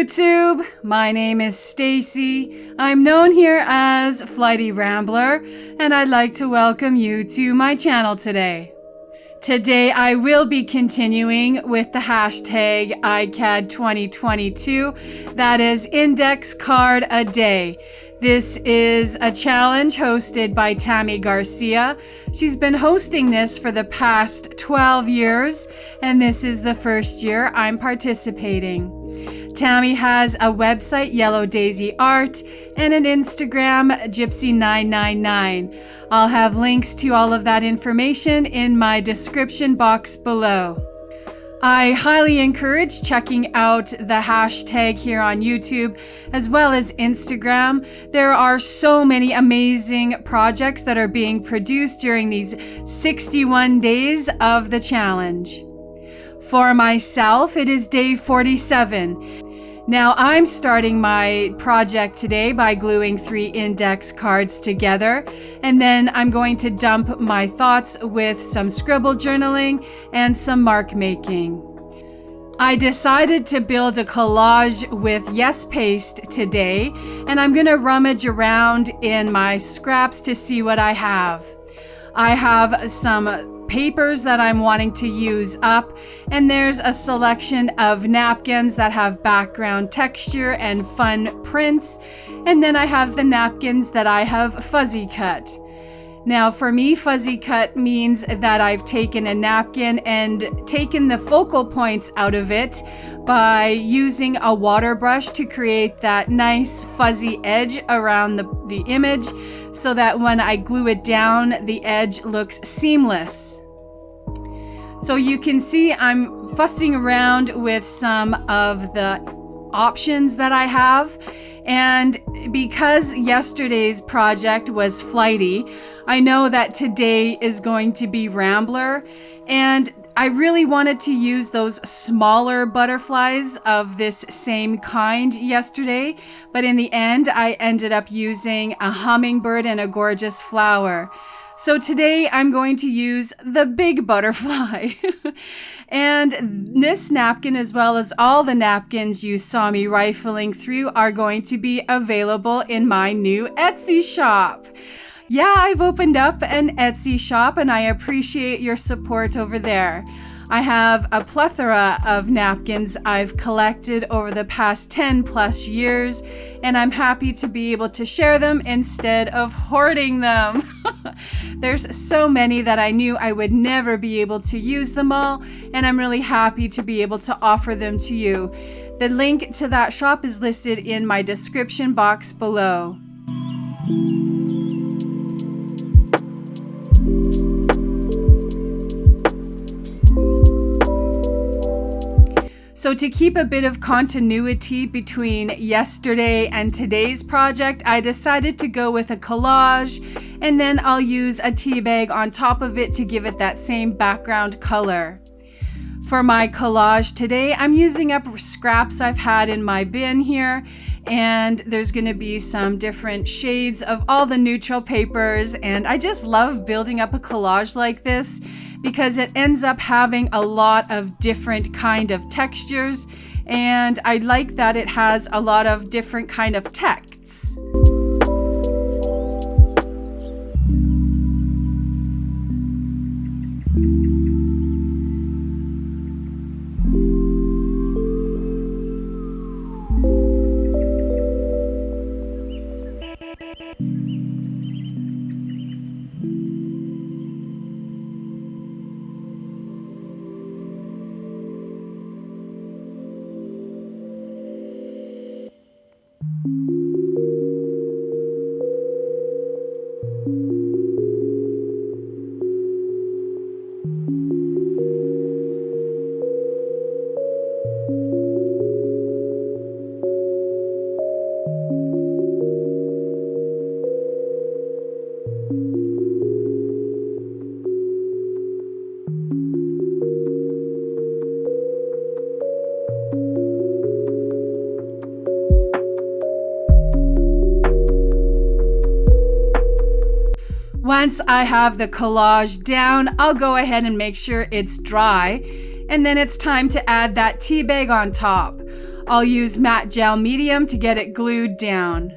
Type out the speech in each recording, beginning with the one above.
YouTube, my name is Stacy. I'm known here as Flighty Rambler, and I'd like to welcome you to my channel today. Today I will be continuing with the hashtag ICAD 2022, that is Index Card a Day. This is a challenge hosted by Tammy Garcia. She's been hosting this for the past 12 years, and this is the first year I'm participating. Tammy has a website, Yellow Daisy Art, and an Instagram, Gypsy999. I'll have links to all of that information in my description box below. I highly encourage checking out the hashtag here on YouTube as well as Instagram. There are so many amazing projects that are being produced during these 61 days of the challenge. For myself, it is day 47. Now I'm starting my project today by gluing 3 index cards together, and then I'm going to dump my thoughts with some scribble journaling and some mark making. I decided to build a collage with Yes Paste today, and I'm going to rummage around in my scraps to see what I have. I have some papers that I'm wanting to use up, and there's a selection of napkins that have background texture and fun prints, and then I have the napkins that I have fuzzy cut. Now for me, fuzzy cut means that I've taken a napkin and taken the focal points out of it by using a water brush to create that nice fuzzy edge around the image so that when I glue it down, the edge looks seamless. So you can see I'm fussing around with some of the options that I have, and because yesterday's project was Flighty, I know that today is going to be Rambler, and I really wanted to use those smaller butterflies of this same kind yesterday, but in the end I ended up using a hummingbird and a gorgeous flower. So today I'm going to use the big butterfly. And this napkin, as well as all the napkins you saw me rifling through, are going to be available in my new Etsy shop. Yeah, I've opened up an Etsy shop and I appreciate your support over there. I have a plethora of napkins I've collected over the past 10 plus years, and I'm happy to be able to share them instead of hoarding them. There's so many that I knew I would never be able to use them all, and I'm really happy to be able to offer them to you. The link to that shop is listed in my description box below. So to keep a bit of continuity between yesterday and today's project, I decided to go with a collage, and then I'll use a tea bag on top of it to give it that same background color. For my collage today, I'm using up scraps I've had in my bin here, and there's going to be some different shades of all the neutral papers, and I just love building up a collage like this because it ends up having a lot of different kind of textures, and I like that it has a lot of different kind of texts. Once I have the collage down, I'll go ahead and make sure it's dry, and then it's time to add that tea bag on top. I'll use matte gel medium to get it glued down.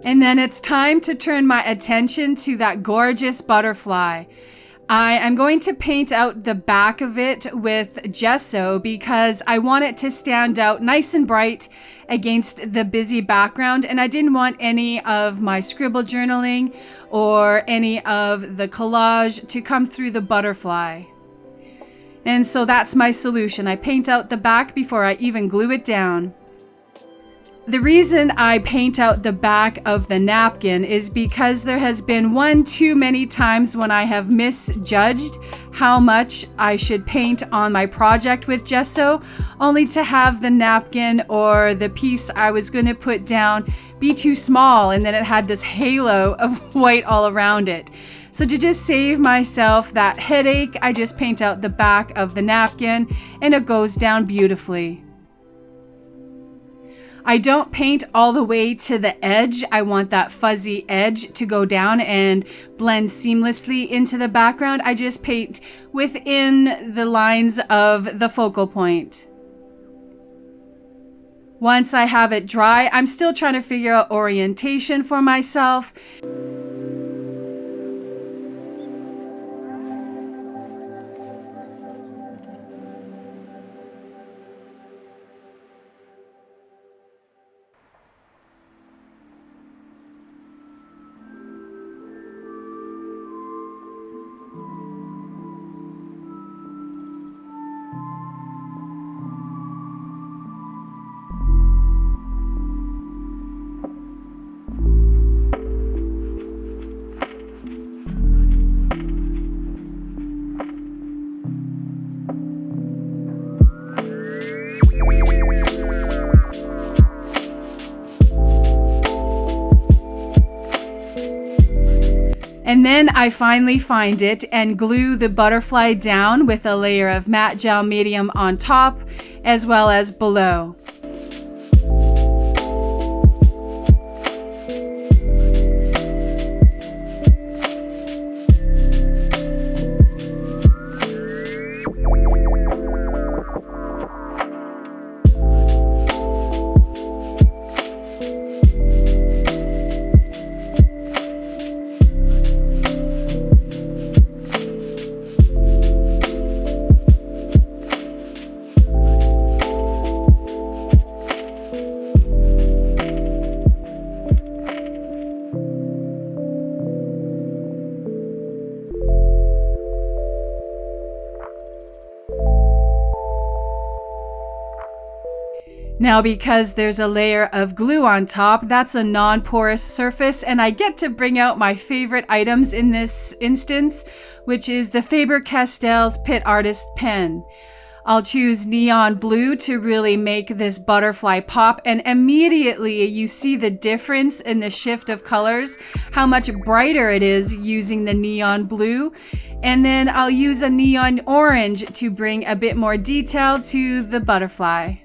And then it's time to turn my attention to that gorgeous butterfly. I am going to paint out the back of it with gesso because I want it to stand out nice and bright against the busy background, and I didn't want any of my scribble journaling or any of the collage to come through the butterfly. And so that's my solution. I paint out the back before I even glue it down. The reason I paint out the back of the napkin is because there has been one too many times when I have misjudged how much I should paint on my project with gesso, only to have the napkin or the piece I was going to put down be too small, and then it had this halo of white all around it. So to just save myself that headache, I just paint out the back of the napkin and it goes down beautifully. I don't paint all the way to the edge. I want that fuzzy edge to go down and blend seamlessly into the background. I just paint within the lines of the focal point. Once I have it dry, I'm still trying to figure out orientation for myself. And then I finally find it and glue the butterfly down with a layer of matte gel medium on top as well as below. Now, because there's a layer of glue on top, that's a non-porous surface, and I get to bring out my favorite items in this instance, which is the Faber-Castell's Pit Artist pen. I'll choose neon blue to really make this butterfly pop, and immediately you see the difference in the shift of colors, how much brighter it is using the neon blue. And then I'll use a neon orange to bring a bit more detail to the butterfly.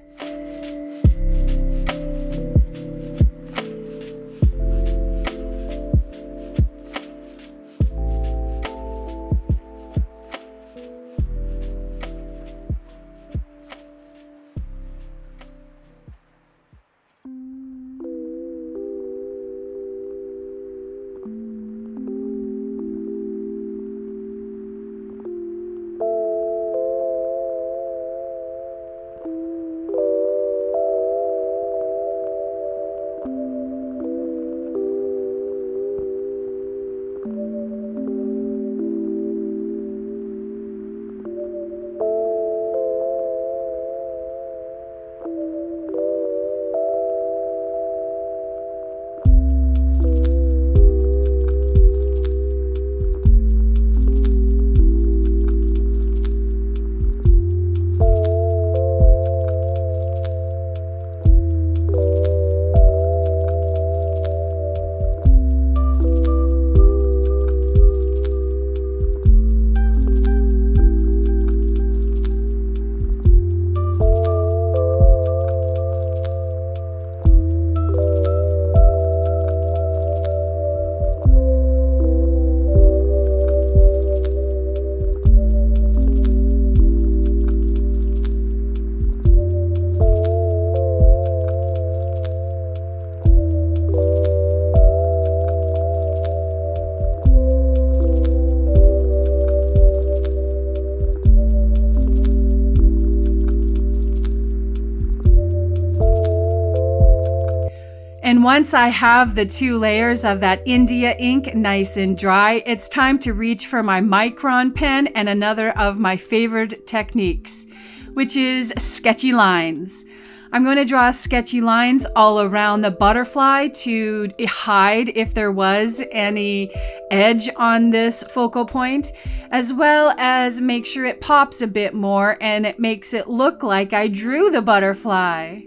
And once I have the 2 layers of that India ink nice and dry, it's time to reach for my Micron pen and another of my favorite techniques, which is sketchy lines. I'm going to draw sketchy lines all around the butterfly to hide if there was any edge on this focal point, as well as make sure it pops a bit more and it makes it look like I drew the butterfly.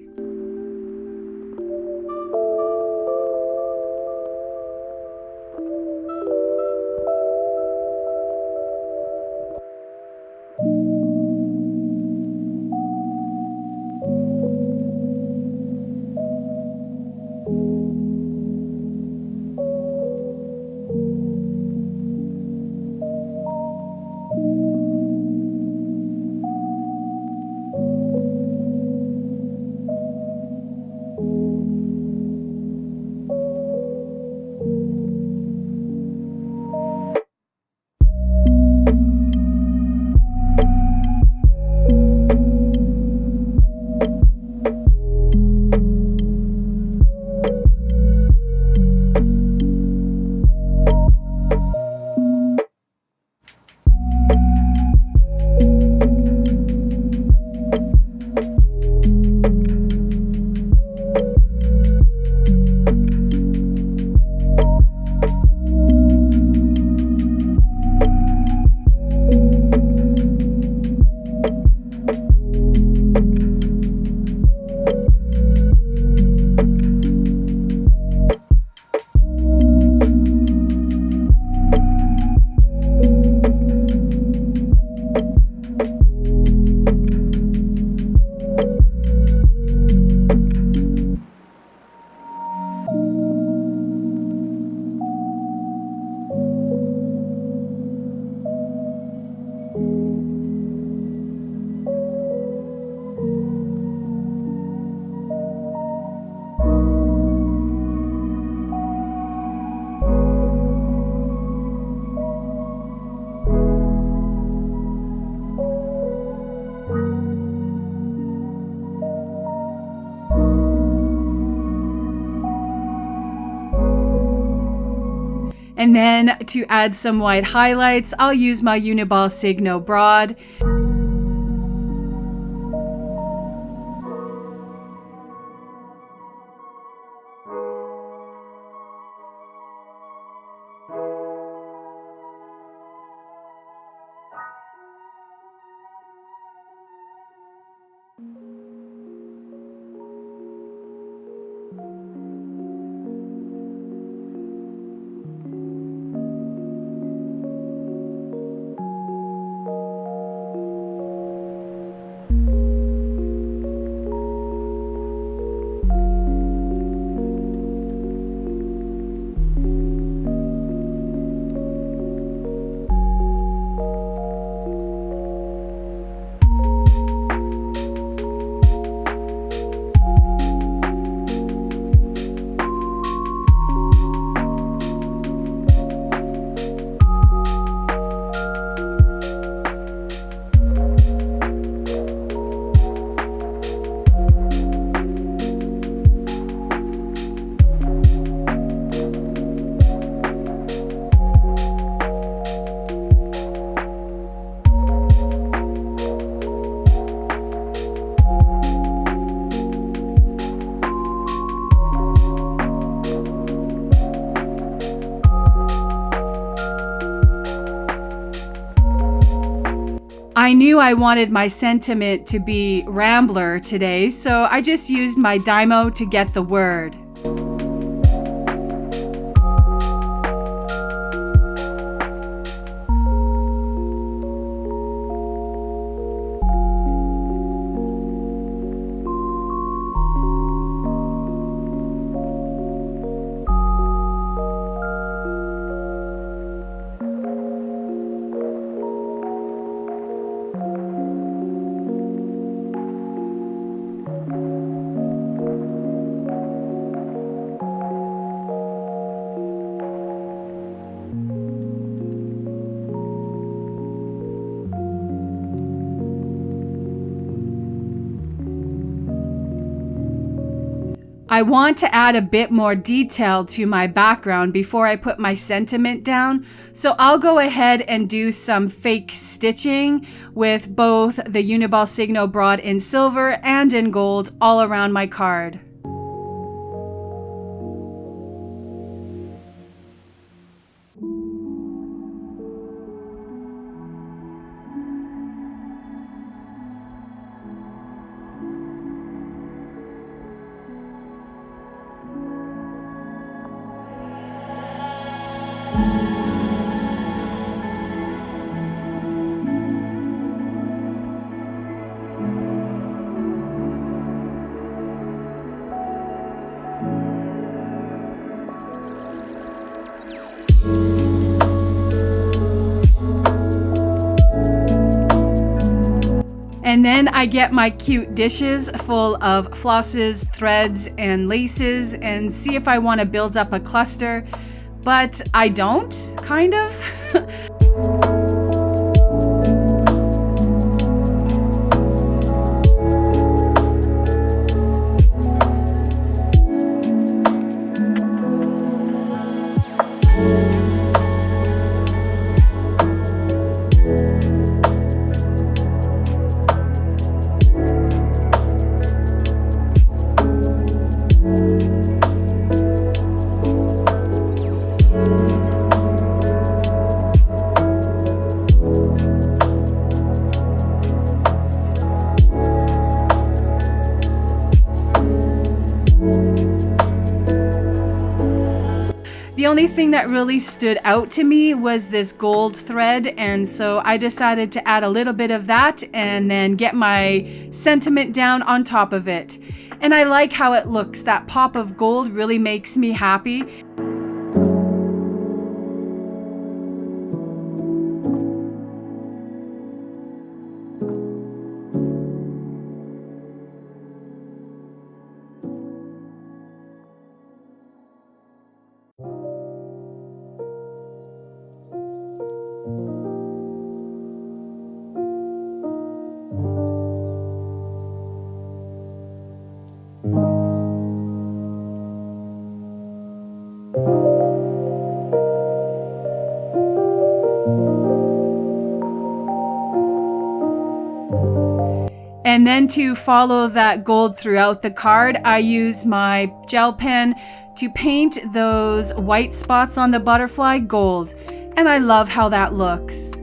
And then to add some white highlights, I'll use my Uniball Signo Broad. I knew I wanted my sentiment to be Rambler today, so I just used my Dymo to get the word. I want to add a bit more detail to my background before I put my sentiment down, so I'll go ahead and do some fake stitching with both the Uniball Signo broad in silver and in gold all around my card. And then I get my cute dishes full of flosses, threads, and laces and see if I want to build up a cluster, but I don't, kind of. The only thing that really stood out to me was this gold thread, and so I decided to add a little bit of that and then get my sentiment down on top of it. And I like how it looks. That pop of gold really makes me happy. And then to follow that gold throughout the card, I use my gel pen to paint those white spots on the butterfly gold. And I love how that looks.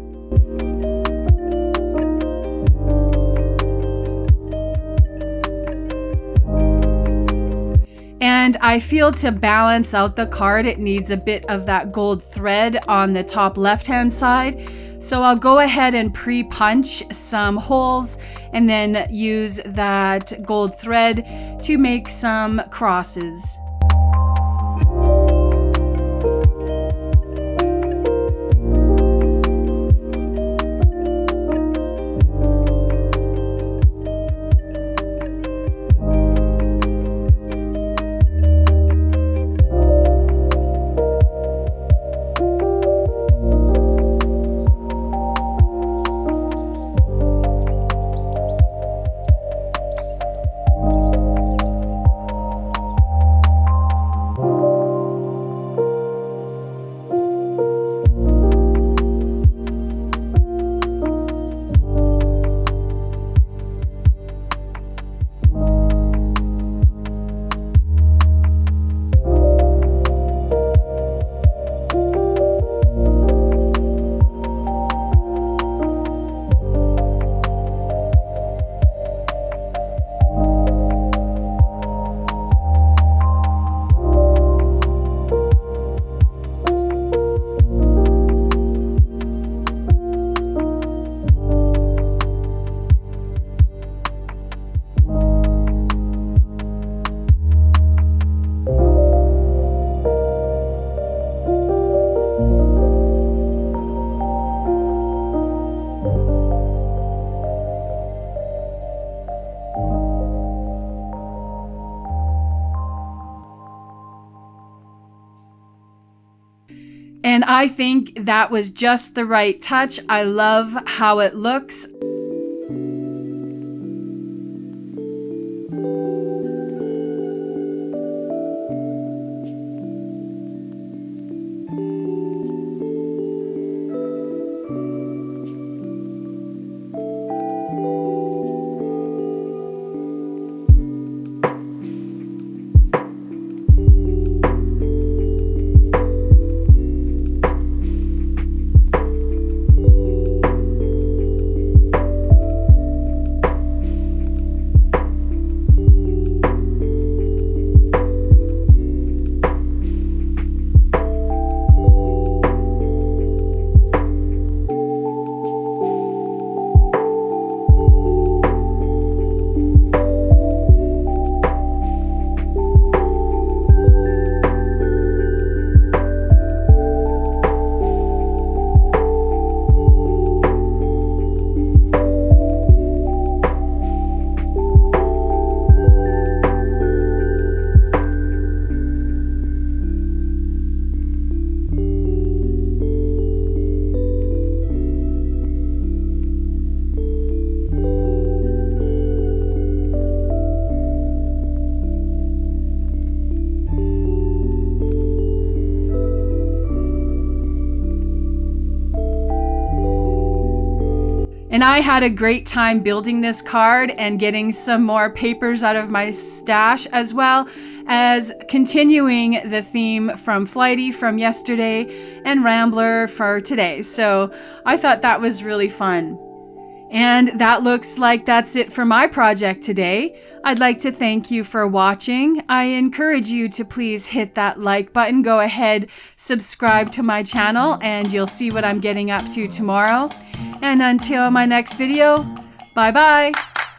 And I feel to balance out the card, it needs a bit of that gold thread on the top left-hand side. So I'll go ahead and pre-punch some holes and then use that gold thread to make some crosses. I think that was just the right touch. I love how it looks. And I had a great time building this card and getting some more papers out of my stash, as well as continuing the theme from Flighty from yesterday and Rambler for today. So I thought that was really fun. And that looks like that's it for my project today. I'd like to thank you for watching. I encourage you to please hit that like button. Go ahead, subscribe to my channel, and you'll see what I'm getting up to tomorrow. And until my next video, bye-bye.